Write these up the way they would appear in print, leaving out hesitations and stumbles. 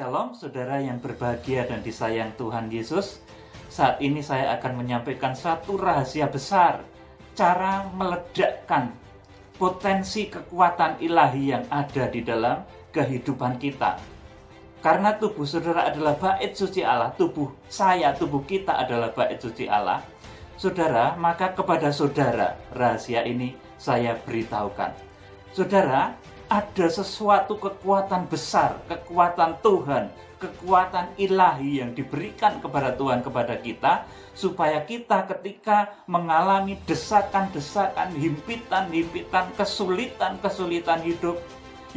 Shalom saudara yang berbahagia dan disayang Tuhan Yesus. Saat ini saya akan menyampaikan satu rahasia besar, cara meledakkan potensi kekuatan ilahi yang ada di dalam kehidupan kita. Karena tubuh saudara adalah bait suci Allah, tubuh kita adalah bait suci Allah, saudara, maka kepada saudara rahasia ini saya beritahukan. Saudara, ada sesuatu kekuatan besar, kekuatan Tuhan, kekuatan ilahi yang diberikan kepada Tuhan kepada kita, supaya kita ketika mengalami desakan-desakan, himpitan-himpitan, kesulitan-kesulitan hidup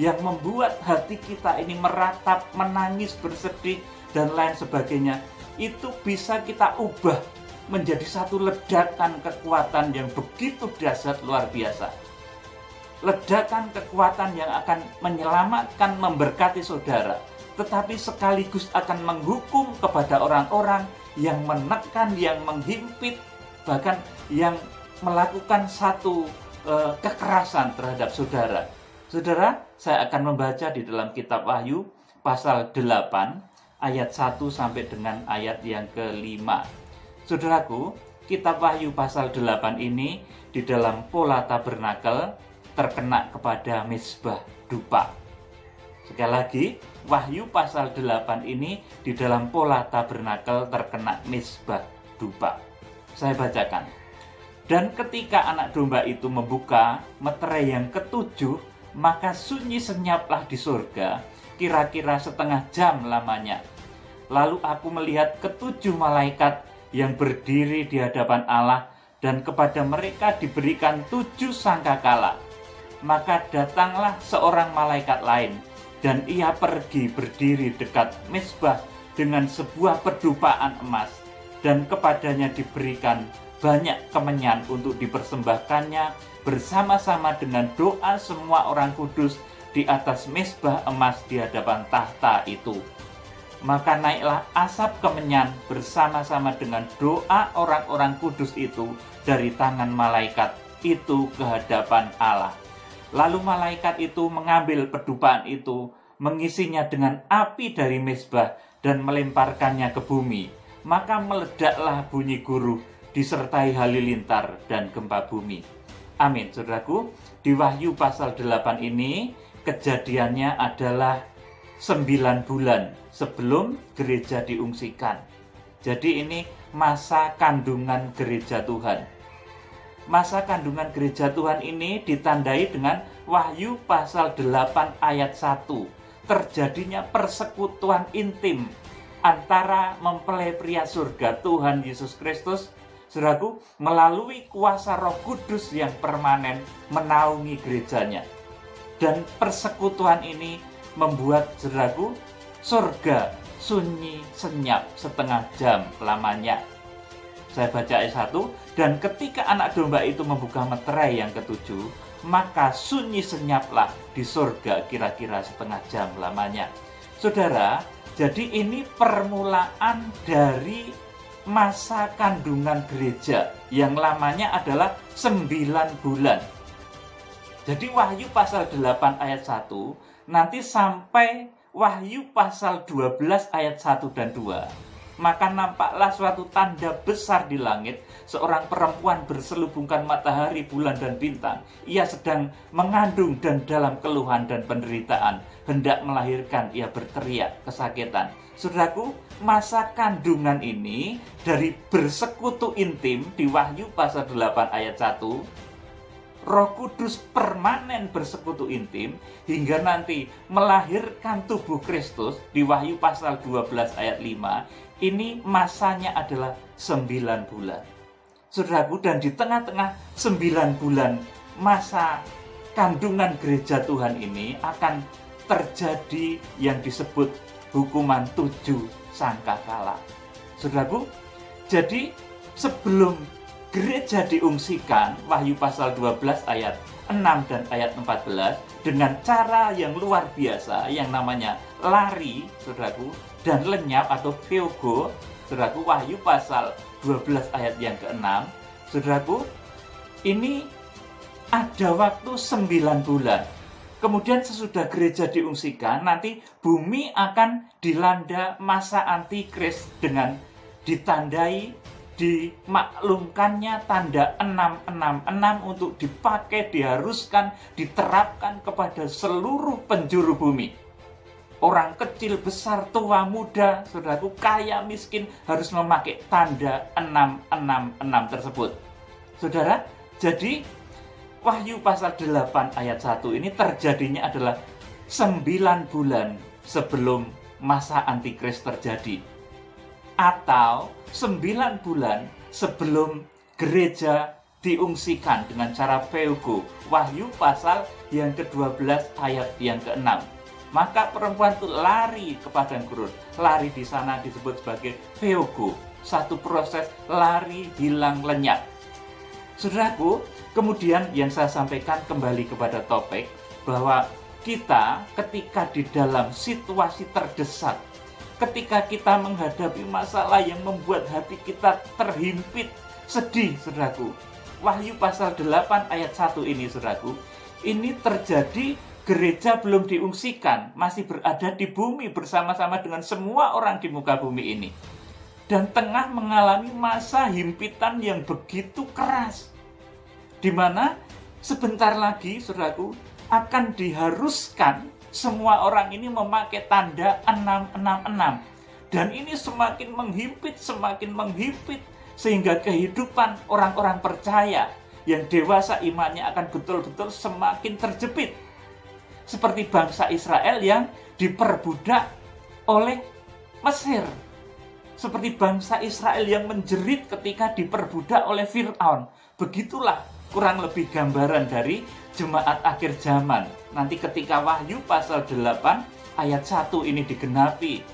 yang membuat hati kita ini meratap, menangis, bersedih, dan lain sebagainya, itu bisa kita ubah menjadi satu ledakan kekuatan yang begitu dahsyat, luar biasa. Ledakan kekuatan yang akan menyelamatkan, memberkati saudara, tetapi sekaligus akan menghukum kepada orang-orang yang menekan, yang menghimpit, bahkan yang melakukan satu kekerasan terhadap saudara. Saudara, saya akan membaca di dalam kitab Wahyu pasal 8 ayat 1 sampai dengan ayat yang ke-5. Saudaraku, kitab Wahyu pasal 8 ini di dalam pola tabernakel terkena kepada mezbah dupa. Sekali lagi, Wahyu pasal 8 ini di dalam pola tabernakel terkena mezbah dupa. Saya bacakan. Dan ketika anak domba itu membuka meterai yang ketujuh, maka sunyi senyaplah di surga, kira-kira setengah jam lamanya. Lalu aku melihat ketujuh malaikat yang berdiri di hadapan Allah, dan kepada mereka diberikan 7 sangkakala. Maka datanglah seorang malaikat lain, dan ia pergi berdiri dekat mezbah dengan sebuah pedupaan emas, dan kepadanya diberikan banyak kemenyan untuk dipersembahkannya bersama-sama dengan doa semua orang kudus di atas mezbah emas di hadapan tahta itu. Maka naiklah asap kemenyan bersama-sama dengan doa orang-orang kudus itu dari tangan malaikat itu ke hadapan Allah. Lalu malaikat itu mengambil pedupaan itu, mengisinya dengan api dari mezbah dan melemparkannya ke bumi. Maka meledaklah bunyi guruh disertai halilintar dan gempa bumi. Amin, saudaraku. Di Wahyu pasal 8 ini kejadiannya adalah 9 bulan sebelum gereja diungsikan. Jadi ini masa kandungan gereja Tuhan. Masa kandungan gereja Tuhan ini ditandai dengan Wahyu pasal 8 ayat 1. Terjadinya persekutuan intim antara mempelai pria surga Tuhan Yesus Kristus, saudaraku, melalui kuasa Roh Kudus yang permanen menaungi gerejanya. Dan persekutuan ini membuat, saudaraku, surga sunyi senyap setengah jam lamanya. Saya baca ayat 1, dan ketika anak domba itu membuka meterai yang ketujuh, maka sunyi senyaplah di surga kira-kira setengah jam lamanya. Saudara, jadi ini permulaan dari masa kandungan gereja yang lamanya adalah 9 bulan. Jadi Wahyu pasal 8 ayat 1 nanti sampai Wahyu pasal 12 ayat 1 dan 2. Maka nampaklah suatu tanda besar di langit, seorang perempuan berselubungkan matahari, bulan, dan bintang. Ia sedang mengandung dan dalam keluhan dan penderitaan, hendak melahirkan, ia berteriak kesakitan. Saudaraku, masa kandungan ini dari bersekutu intim di Wahyu pasal 8 ayat 1, Roh Kudus permanen bersekutu intim hingga nanti melahirkan tubuh Kristus di Wahyu pasal 12 ayat 5. Ini masanya adalah 9 bulan. Saudaraku, dan di tengah-tengah 9 bulan masa kandungan gereja Tuhan ini akan terjadi yang disebut hukuman 7 sangkakala. Saudaraku, jadi sebelum gereja diungsikan, Wahyu pasal 12 ayat 6 dan ayat 14, dengan cara yang luar biasa yang namanya lari, saudaraku, dan lenyap atau theogo, saudaraku, Wahyu pasal 12 ayat yang ke-6, saudaraku, ini ada waktu 9 bulan. Kemudian sesudah gereja diungsikan, nanti bumi akan dilanda masa antikris dengan ditandai, dimaklumkannya tanda 666 untuk dipakai, diharuskan, diterapkan kepada seluruh penjuru bumi. Orang kecil, besar, tua, muda, saudaraku, kaya, miskin harus memakai tanda 666 tersebut. Saudara, jadi Wahyu pasal 8 ayat 1 ini terjadinya adalah 9 bulan sebelum masa antikris terjadi. Atau 9 bulan sebelum gereja diungsikan dengan cara peugo. Wahyu pasal yang ke-12 ayat yang ke-6. Maka perempuan itu lari ke padang gurun. Lari di sana disebut sebagai peugo. Satu proses lari hilang lenyap. Saudaraku, kemudian yang saya sampaikan kembali kepada topik bahwa kita ketika di dalam situasi terdesak, ketika kita menghadapi masalah yang membuat hati kita terhimpit, sedih, saudaraku. Wahyu pasal 8 ayat 1 ini, saudaraku, ini terjadi gereja belum diungsikan, masih berada di bumi bersama-sama dengan semua orang di muka bumi ini. Dan tengah mengalami masa himpitan yang begitu keras, di mana sebentar lagi, saudaraku, akan diharuskan semua orang ini memakai tanda 666. Dan ini semakin menghimpit, sehingga kehidupan orang-orang percaya yang dewasa imannya akan betul-betul semakin terjepit. Seperti bangsa Israel yang diperbudak oleh Mesir. Seperti bangsa Israel yang menjerit ketika diperbudak oleh Fir'aun. Begitulah kurang lebih gambaran dari jemaat akhir zaman. Nanti ketika Wahyu pasal 8 ayat 1 ini digenapi.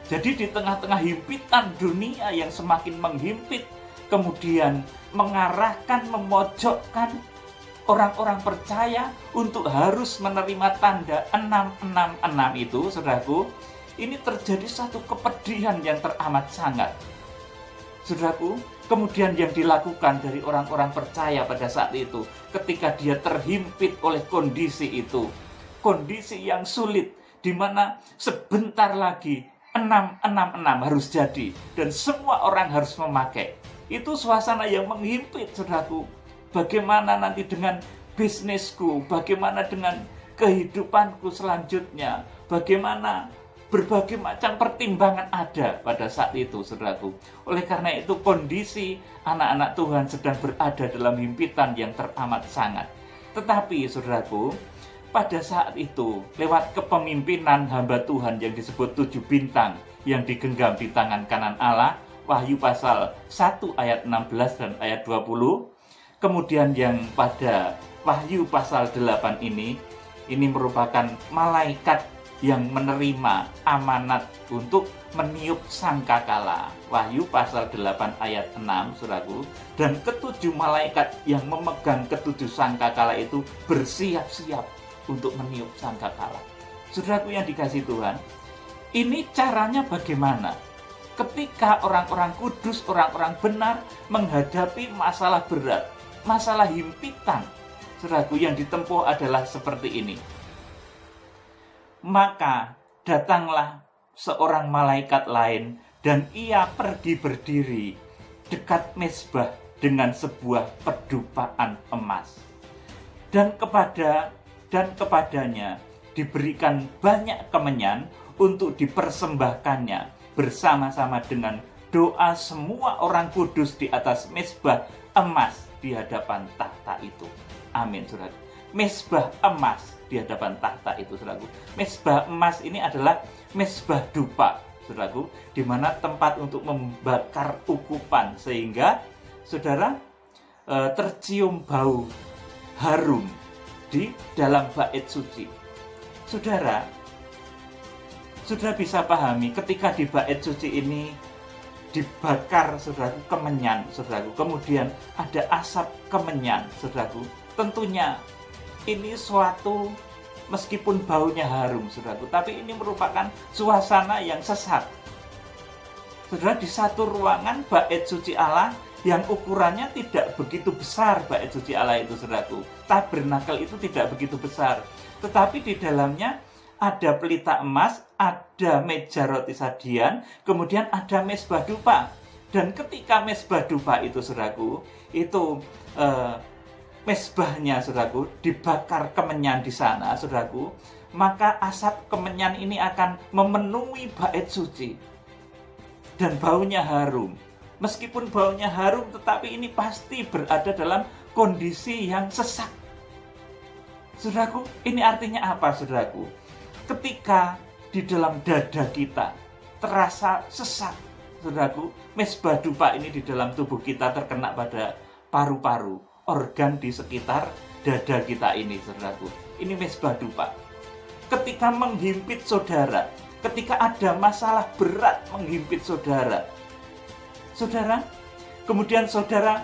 Jadi di tengah-tengah himpitan dunia yang semakin menghimpit, kemudian mengarahkan, memojokkan orang-orang percaya untuk harus menerima tanda 666 itu, saudaraku, ini terjadi satu kepedihan yang teramat sangat. Saudaraku, kemudian yang dilakukan dari orang-orang percaya pada saat itu, ketika dia terhimpit oleh kondisi itu, kondisi yang sulit, di mana sebentar lagi 666 harus jadi, dan semua orang harus memakai. Itu suasana yang menghimpit, saudaraku. Bagaimana nanti dengan bisnisku, bagaimana dengan kehidupanku selanjutnya, bagaimana berbagai macam pertimbangan ada pada saat itu, saudaraku. Oleh karena itu kondisi anak-anak Tuhan sedang berada dalam himpitan yang teramat sangat. Tetapi, saudaraku, pada saat itu lewat kepemimpinan hamba Tuhan yang disebut 7 bintang yang digenggam di tangan kanan Allah, Wahyu pasal 1 ayat 16 dan ayat 20, kemudian yang pada Wahyu pasal 8 ini merupakan malaikat yang menerima amanat untuk meniup sangkakala. Wahyu pasal 8 ayat 6, saudaraku. Dan ketujuh malaikat yang memegang ketujuh sangkakala itu bersiap-siap untuk meniup sangkakala. Saudaraku yang dikasihi Tuhan, ini caranya bagaimana? Ketika orang-orang kudus, orang-orang benar menghadapi masalah berat, masalah himpitan, saudaraku, yang ditempuh adalah seperti ini. Maka datanglah seorang malaikat lain dan ia pergi berdiri dekat mezbah dengan sebuah pedupaan emas. Dan kepadanya diberikan banyak kemenyan untuk dipersembahkannya bersama-sama dengan doa semua orang kudus di atas mezbah emas di hadapan tahta itu. Amin, saudara. Mezbah emas di hadapan tahta itu, saudaraku. Mezbah emas ini adalah mezbah dupa, saudaraku, di mana tempat untuk membakar ukupan, sehingga saudara tercium bau harum di dalam bait suci. Saudara bisa pahami ketika di bait suci ini dibakar, saudaraku, kemenyan, saudaraku, kemudian ada asap kemenyan, saudaraku. Tentunya ini suatu, meskipun baunya harum, saudaraku, tapi ini merupakan suasana yang sesat. Saudara, di satu ruangan bait suci Allah yang ukurannya tidak begitu besar bait suci Allah itu, saudaraku. Tabernakel itu tidak begitu besar, tetapi di dalamnya ada pelita emas, ada meja roti sajian, kemudian ada mezbah dupa. Dan ketika mezbah dupa itu, saudaraku, itu mezbahnya, saudaraku, dibakar kemenyan di sana, saudaraku, maka asap kemenyan ini akan memenuhi bait suci. Dan baunya harum. Meskipun baunya harum, tetapi ini pasti berada dalam kondisi yang sesak. Saudaraku, ini artinya apa, saudaraku? Ketika di dalam dada kita terasa sesak, saudaraku, mezbah dupa ini di dalam tubuh kita terkena pada paru-paru, organ di sekitar dada kita ini, saudaraku. Ini mezbah dupa. Ketika menghimpit saudara, ketika ada masalah berat menghimpit saudara, kemudian saudara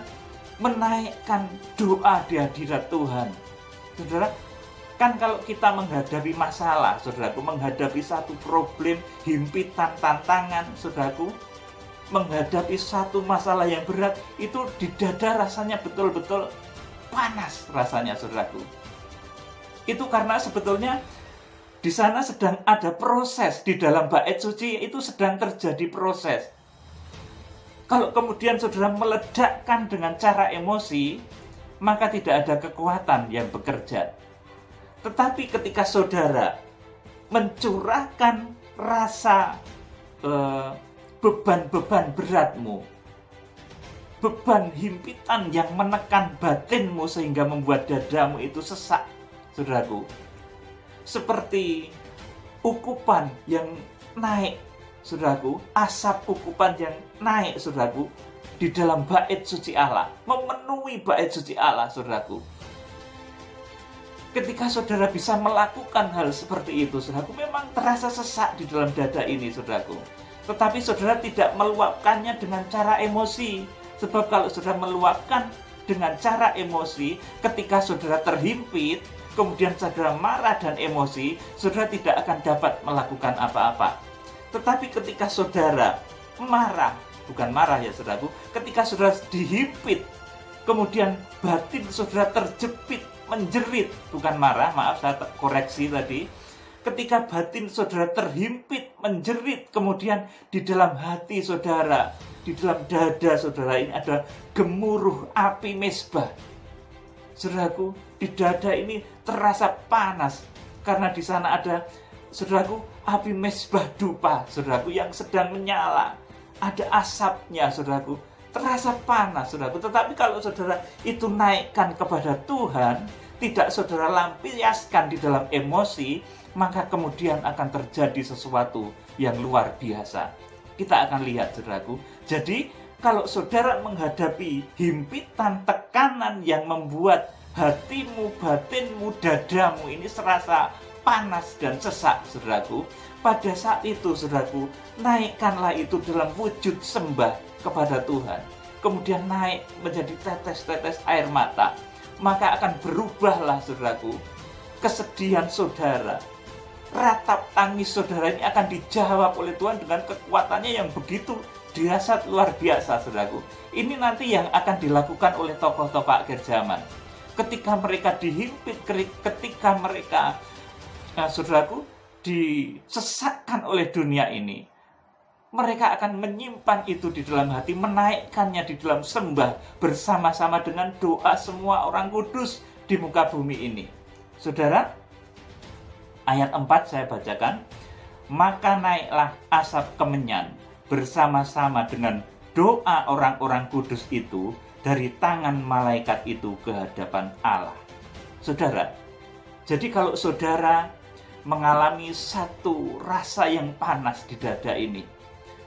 menaikkan doa di hadirat Tuhan. Saudara, kan kalau kita menghadapi masalah, saudaraku, menghadapi satu problem, himpitan, tantangan, saudaraku, menghadapi satu masalah yang berat, itu di dada rasanya betul-betul panas rasanya, saudaraku. Itu karena sebetulnya di sana sedang ada proses, di dalam bait suci itu sedang terjadi proses. Kalau kemudian saudara meledakkan dengan cara emosi, maka tidak ada kekuatan yang bekerja. Tetapi ketika saudara mencurahkan rasa beban-beban beratmu, beban himpitan yang menekan batinmu sehingga membuat dadamu itu sesak, saudaraku, seperti ukupan yang naik, saudaraku, asap ukupan yang naik, saudaraku, di dalam bait suci Allah, memenuhi bait suci Allah, saudaraku. Ketika saudara bisa melakukan hal seperti itu, saudaraku, memang terasa sesak di dalam dada ini, saudaraku. Tetapi saudara tidak meluapkannya dengan cara emosi. Sebab kalau saudara meluapkan dengan cara emosi, ketika saudara terhimpit, kemudian saudara marah dan emosi, saudara tidak akan dapat melakukan apa-apa. Tetapi ketika saudara marah, bukan marah ya saudaraku, ketika saudara dihimpit, kemudian batin saudara terjepit, menjerit, bukan marah, maaf saya koreksi tadi. Ketika batin saudara terhimpit, menjerit, kemudian di dalam hati saudara, di dalam dada saudara ini ada gemuruh api mezbah. Saudaraku, di dada ini terasa panas karena di sana ada, saudaraku, api mezbah dupa, saudaraku, yang sedang menyala. Ada asapnya, saudaraku. Terasa panas, saudaraku. Tetapi kalau saudara itu naikkan kepada Tuhan, tidak saudara lampiaskan di dalam emosi, maka kemudian akan terjadi sesuatu yang luar biasa. Kita akan lihat, saudaraku. Jadi, kalau saudara menghadapi himpitan, tekanan yang membuat hatimu, batinmu, dadamu ini serasa panas dan sesak, saudaraku, pada saat itu, saudaraku, naikkanlah itu dalam wujud sembah kepada Tuhan. Kemudian naik menjadi tetes-tetes air mata. Maka akan berubahlah, saudaraku, kesedihan saudara. Ratap tangis saudara ini akan dijawab oleh Tuhan dengan kekuatannya yang begitu dahsyat, luar biasa, saudaraku. Ini nanti yang akan dilakukan oleh tokoh-tokoh akhir zaman. Ketika mereka dihimpit, ketika mereka, saudaraku, disesatkan oleh dunia ini, mereka akan menyimpan itu di dalam hati, menaikkannya di dalam sembah bersama-sama dengan doa semua orang kudus di muka bumi ini. Saudara, ayat 4 saya bacakan. Maka naiklah asap kemenyan bersama-sama dengan doa orang-orang kudus itu dari tangan malaikat itu ke hadapan Allah. Saudara, jadi kalau saudara mengalami satu rasa yang panas di dada ini,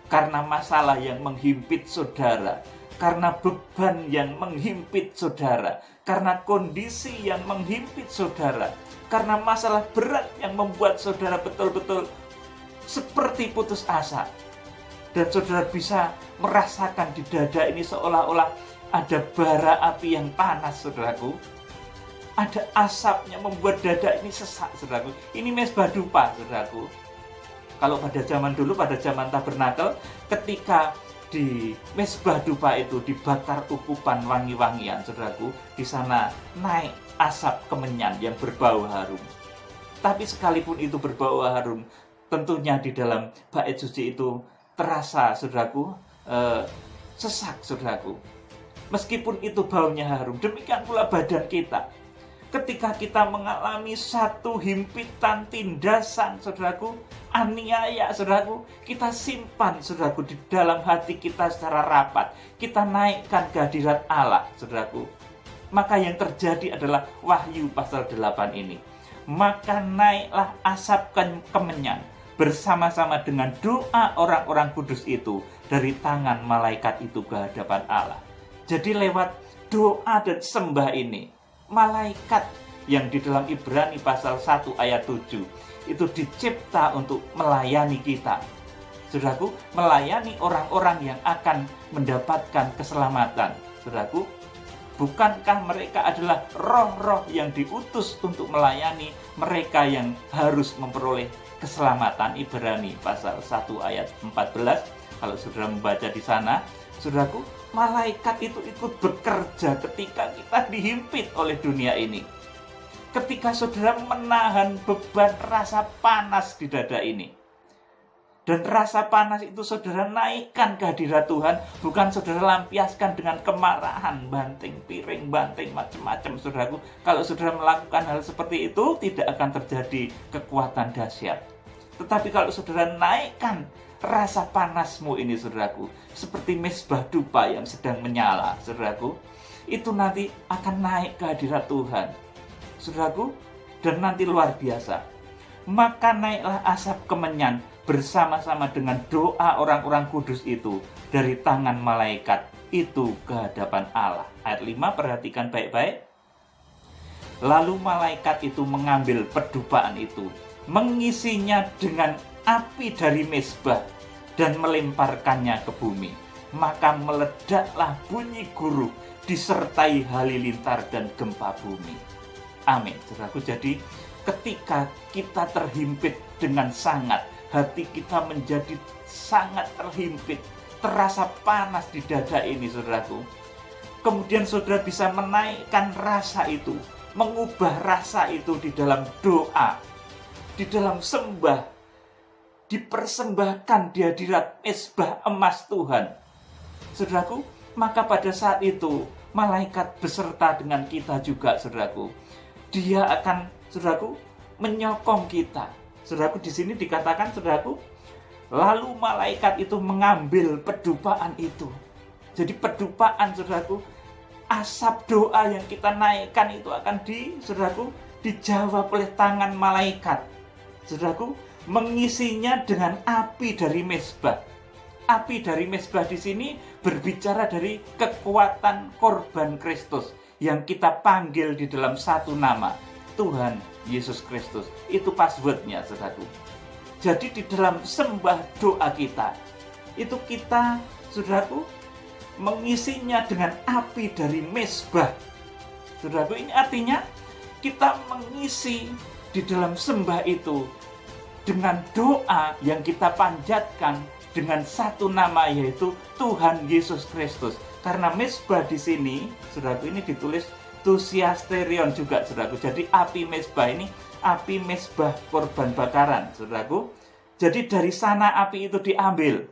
karena masalah yang menghimpit saudara, karena beban yang menghimpit saudara, karena kondisi yang menghimpit saudara, karena masalah berat yang membuat saudara betul-betul seperti putus asa, dan saudara bisa merasakan di dada ini seolah-olah ada bara api yang panas, saudaraku. Ada asapnya membuat dada ini sesak, saudaraku. Ini mezbah dupa, saudaraku. Kalau pada zaman dulu, pada zaman tabernakel, ketika di mesbah dupa itu dibakar ukupan wangi-wangian, saudaraku. Di sana naik asap kemenyan yang berbau harum. Tapi sekalipun itu berbau harum, tentunya di dalam bait suci itu terasa, saudaraku, sesak, saudaraku. Meskipun itu baunya harum, demikian pula badan kita. Ketika kita mengalami satu himpitan tindasan, saudaraku, aniaya, saudaraku, kita simpan, saudaraku, di dalam hati kita secara rapat. Kita naikkan kehadirat Allah, saudaraku. Maka yang terjadi adalah Wahyu pasal 8 ini. Maka naiklah asap kemenyan bersama-sama dengan doa orang-orang kudus itu dari tangan malaikat itu ke hadapan Allah. Jadi lewat doa dan sembah ini, malaikat yang di dalam Ibrani pasal 1 ayat 7 itu dicipta untuk melayani kita. Saudaraku, melayani orang-orang yang akan mendapatkan keselamatan. Saudaraku, bukankah mereka adalah roh-roh yang diutus untuk melayani mereka yang harus memperoleh keselamatan? Ibrani pasal 1 ayat 14. Kalau saudara membaca di sana, saudaraku, malaikat itu ikut bekerja ketika kita dihimpit oleh dunia ini. Ketika saudara menahan beban rasa panas di dada ini. Dan rasa panas itu saudara naikkan kehadirat Tuhan, bukan saudara lampiaskan dengan kemarahan, banting piring, banting macam-macam, saudaraku. Kalau saudara melakukan hal seperti itu, tidak akan terjadi kekuatan dahsyat. Tetapi kalau saudara naikkan rasa panasmu ini, saudaraku, seperti mesbah dupa yang sedang menyala, saudaraku, itu nanti akan naik ke hadirat Tuhan, saudaraku, dan nanti luar biasa. Maka naiklah asap kemenyan bersama-sama dengan doa orang-orang kudus itu dari tangan malaikat itu ke hadapan Allah. Ayat 5, perhatikan baik-baik. Lalu malaikat itu mengambil pedupaan itu, mengisinya dengan api dari mesbah dan melemparkannya ke bumi. Maka meledaklah bunyi guruh disertai halilintar dan gempa bumi. Amin. Saudaraku, jadi ketika kita terhimpit dengan sangat, hati kita menjadi sangat terhimpit, terasa panas di dada ini, saudaraku. Kemudian saudara bisa menaikkan rasa itu, mengubah rasa itu di dalam doa, di dalam sembah, dipersembahkan di hadirat mesbah emas Tuhan. Saudaraku, maka pada saat itu malaikat beserta dengan kita juga, saudaraku. Dia akan, saudaraku, menyokong kita. Saudaraku, di sini dikatakan, saudaraku, lalu malaikat itu mengambil pedupaan itu. Jadi pedupaan, saudaraku, asap doa yang kita naikkan itu akan saudaraku, dijawab oleh tangan malaikat. Saudaraku, mengisinya dengan api dari mesbah. Api dari mesbah di sini berbicara dari kekuatan korban Kristus yang kita panggil di dalam satu nama, Tuhan Yesus Kristus. Itu passwordnya, saudaraku. Jadi di dalam sembah doa kita, itu kita, saudaraku, mengisinya dengan api dari mesbah. Saudaraku, ini artinya kita mengisi di dalam sembah itu dengan doa yang kita panjatkan dengan satu nama, yaitu Tuhan Yesus Kristus. Karena mesbah di sini, saudaraku, ini ditulis Tusiasterion juga, saudaraku. Jadi api mesbah ini api mesbah korban bakaran, saudaraku. Jadi dari sana api itu diambil,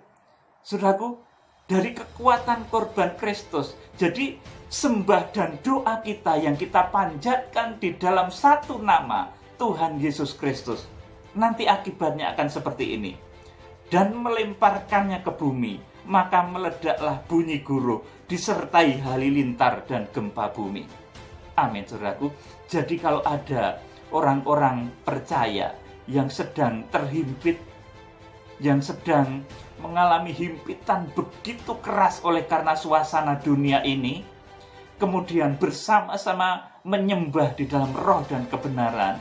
saudaraku, dari kekuatan korban Kristus. Jadi sembah dan doa kita yang kita panjatkan di dalam satu nama, Tuhan Yesus Kristus, nanti akibatnya akan seperti ini. Dan melemparkannya ke bumi, maka meledaklah bunyi guruh disertai halilintar dan gempa bumi. Amin, saudaraku. Jadi kalau ada orang-orang percaya yang sedang terhimpit, yang sedang mengalami himpitan begitu keras oleh karena suasana dunia ini, kemudian bersama-sama menyembah di dalam roh dan kebenaran,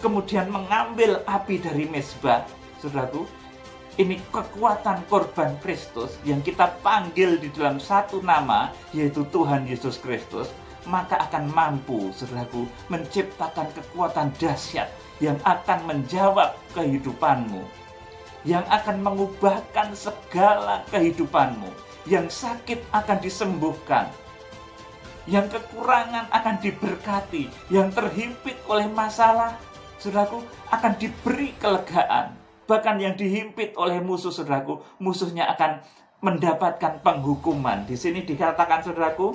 kemudian mengambil api dari mesbah, saudaraku, ini kekuatan korban Kristus yang kita panggil di dalam satu nama, yaitu Tuhan Yesus Kristus, maka akan mampu, saudaraku, menciptakan kekuatan dahsyat yang akan menjawab kehidupanmu, yang akan mengubahkan segala kehidupanmu. Yang sakit akan disembuhkan, yang kekurangan akan diberkati, yang terhimpit oleh masalah, saudaraku, akan diberi kelegaan. Bahkan yang dihimpit oleh musuh, saudaraku, musuhnya akan mendapatkan penghukuman. Di sini dikatakan, saudaraku,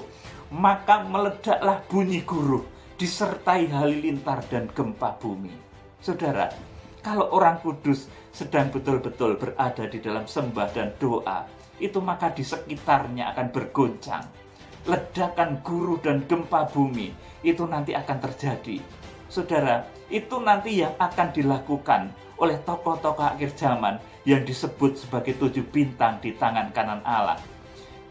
maka meledaklah bunyi guruh, disertai halilintar dan gempa bumi. Saudara, kalau orang kudus sedang betul-betul berada di dalam sembah dan doa, itu maka di sekitarnya akan bergoncang. Ledakan guruh dan gempa bumi itu nanti akan terjadi. Saudara, itu nanti yang akan dilakukan oleh tokoh-tokoh akhir zaman yang disebut sebagai 7 bintang di tangan kanan Allah.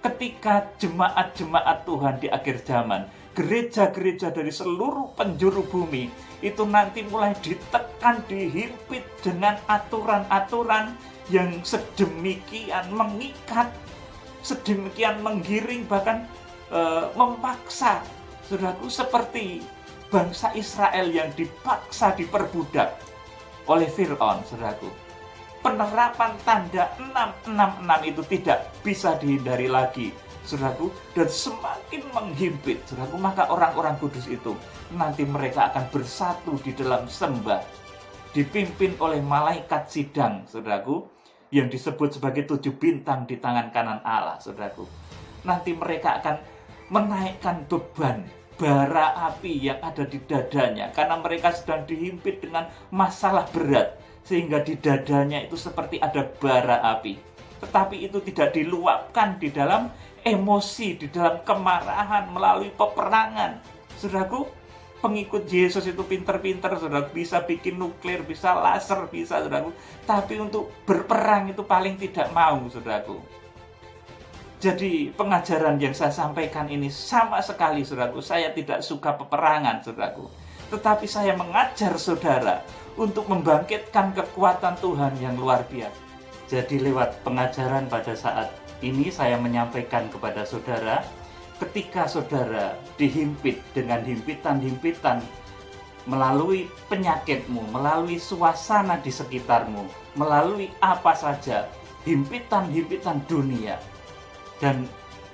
Ketika jemaat-jemaat Tuhan di akhir zaman, gereja-gereja dari seluruh penjuru bumi, itu nanti mulai ditekan, dihimpit dengan aturan-aturan yang sedemikian mengikat, sedemikian menggiring, bahkan memaksa, saudaraku, seperti bangsa Israel yang dipaksa diperbudak oleh Fir'aun, saudaraku. Penerapan tanda 666 itu tidak bisa dihindari lagi, saudaraku, dan semakin menghimpit, saudaraku. Maka orang-orang kudus itu nanti mereka akan bersatu di dalam sembah, dipimpin oleh malaikat sidang, saudaraku, yang disebut sebagai 7 bintang di tangan kanan Allah, saudaraku. Nanti mereka akan menaikkan beban bara api yang ada di dadanya, karena mereka sedang dihimpit dengan masalah berat, sehingga di dadanya itu seperti ada bara api. Tetapi itu tidak diluapkan di dalam emosi, di dalam kemarahan, melalui peperangan. Saudaraku, pengikut Yesus itu pinter-pinter, saudara, bisa bikin nuklir, bisa laser, bisa, saudaraku. Tapi untuk berperang itu paling tidak mau, saudaraku. Jadi pengajaran yang saya sampaikan ini sama sekali, saudaraku, saya tidak suka peperangan, saudaraku. Tetapi saya mengajar saudara untuk membangkitkan kekuatan Tuhan yang luar biasa. Jadi lewat pengajaran pada saat ini saya menyampaikan kepada saudara, ketika saudara dihimpit dengan himpitan-himpitan melalui penyakitmu, melalui suasana di sekitarmu, melalui apa saja, himpitan-himpitan dunia, dan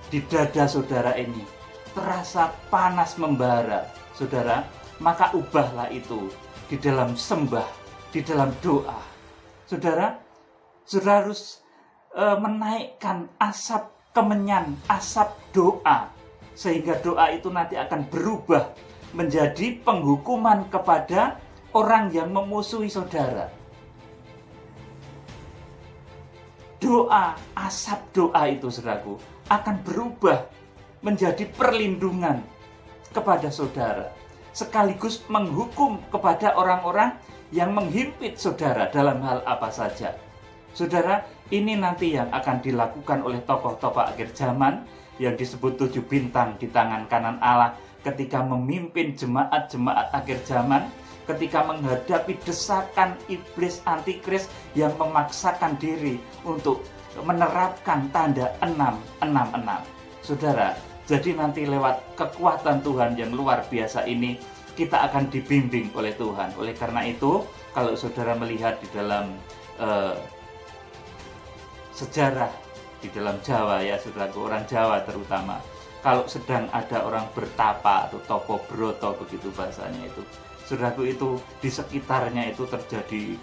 di dada saudara ini terasa panas membara, saudara, maka ubahlah itu di dalam sembah, di dalam doa. Saudara harus menaikkan asap kemenyan, asap doa, sehingga doa itu nanti akan berubah menjadi penghukuman kepada orang yang memusuhi saudara. Doa, asap doa itu, saudaraku, akan berubah menjadi perlindungan kepada saudara, sekaligus menghukum kepada orang-orang yang menghimpit saudara dalam hal apa saja. Saudara, ini nanti yang akan dilakukan oleh tokoh-tokoh akhir zaman yang disebut 7 bintang di tangan kanan Allah ketika memimpin jemaat-jemaat akhir zaman, ketika menghadapi desakan iblis antikris yang memaksakan diri untuk menerapkan tanda 666. Saudara, jadi nanti lewat kekuatan Tuhan yang luar biasa ini kita akan dibimbing oleh Tuhan. Oleh karena itu, kalau saudara melihat di dalam sejarah di dalam Jawa, ya saudaraku, orang Jawa terutama, kalau sedang ada orang bertapa atau topo broto, begitu bahasanya itu, saudaraku, itu di sekitarnya itu terjadi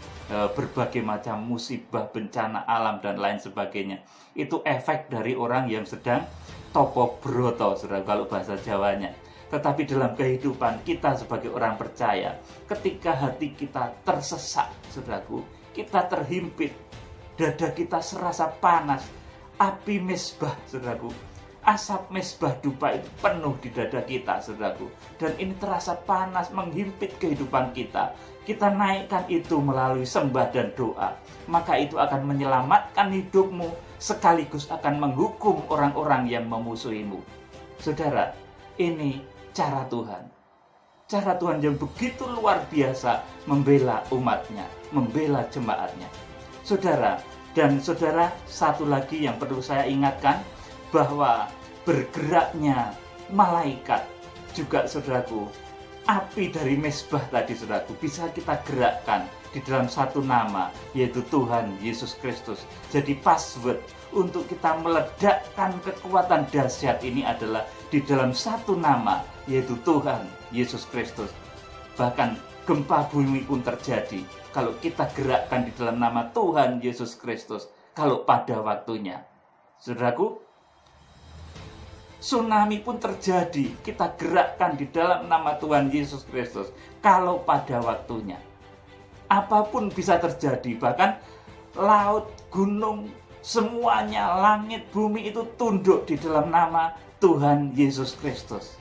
berbagai macam musibah, bencana alam dan lain sebagainya. Itu efek dari orang yang sedang topo broto, saudara, kalau bahasa Jawanya. Tetapi dalam kehidupan kita sebagai orang percaya, ketika hati kita tersesak, saudaraku, kita terhimpit, dada kita serasa panas, api mesbah, saudaraku, asap mesbah dupa itu penuh di dada kita, saudaraku, dan ini terasa panas menghimpit kehidupan kita. Kita naikkan itu melalui sembah dan doa, maka itu akan menyelamatkan hidupmu sekaligus akan menghukum orang-orang yang memusuhimu. Saudara, ini cara Tuhan. Cara Tuhan yang begitu luar biasa membela umatnya, membela jemaatnya. Saudara, dan saudara, satu lagi yang perlu saya ingatkan, bahwa bergeraknya malaikat juga, saudaraku, api dari mezbah tadi, saudaraku, bisa kita gerakkan di dalam satu nama, yaitu Tuhan Yesus Kristus. Jadi password untuk kita meledakkan kekuatan dahsyat ini adalah di dalam satu nama, yaitu Tuhan Yesus Kristus. Bahkan gempa bumi pun terjadi kalau kita gerakkan di dalam nama Tuhan Yesus Kristus, kalau pada waktunya. Saudaraku, tsunami pun terjadi, kita gerakkan di dalam nama Tuhan Yesus Kristus, kalau pada waktunya. Apapun bisa terjadi, bahkan laut, gunung, semuanya, langit, bumi itu tunduk di dalam nama Tuhan Yesus Kristus.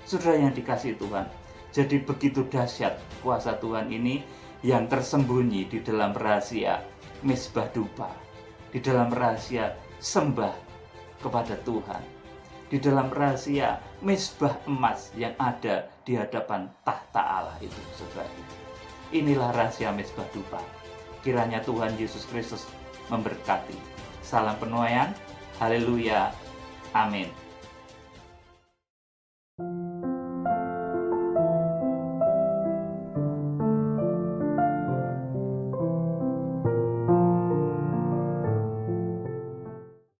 Saudara yang dikasihi Tuhan, jadi begitu dahsyat kuasa Tuhan ini yang tersembunyi di dalam rahasia mezbah dupa, di dalam rahasia sembah kepada Tuhan, di dalam rahasia mezbah emas yang ada di hadapan tahta Allah itu, saudara. Inilah rahasia mezbah dupa. Kiranya Tuhan Yesus Kristus memberkati. Salam penuaian. Haleluya. Amin.